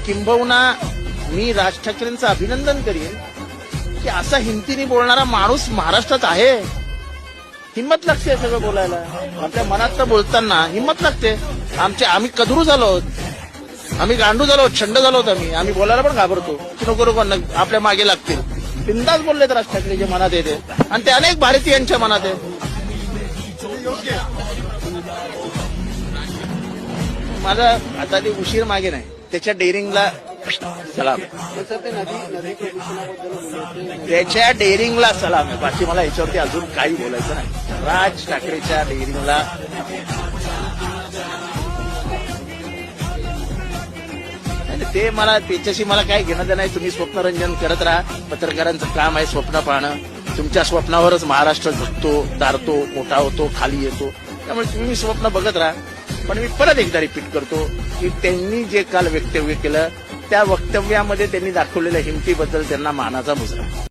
किंबहुना मी राज ठाकरेंचं अभिनंदन करीन की असा हिमतीने बोलणारा माणूस महाराष्ट्रात आहे. हिंमत लागते सगळं बोलायला. आपल्या मनात तर बोलताना हिंमत लागते. आम्ही कदरू झालो आहोत, आम्ही गांडू झालो आहोत, छंड झालो आहोत. आम्ही बोलायला पण घाबरतो की नको नको आपल्या मागे लागतील. बिंदास बोललेत राज ठाकरे जे मनात येते आणि ते अनेक भारतीयांच्या मनात आहे. माझा आता ते उशीर मागे नाही, त्याच्या डेअरिंगला सलाम, त्याच्या डेअरिंगला सलाम आहे. बाकी मला याच्यावरती अजून काही बोलायचं नाही. राज ठाकरेच्या डेअरिंगला ते मला त्याच्याशी मला काय घेणं देणं आहे. तुम्ही स्वप्नरंजन करत राहा. पत्रकारांचं काम आहे स्वप्न पाहणं. तुमच्या स्वप्नावरच महाराष्ट्र झुकतो, दारतो, मोठा होतो, खाली येतो. त्यामुळे तुम्ही स्वप्न बघत राहा. पण मी परत एकदा रिपीट करतो की त्यांनी जे काल वक्तव्य केलं त्या वक्तव्यामध्ये त्यांनी दाखवलेल्या हिमतीबद्दल त्यांना मानाचा मुजरा.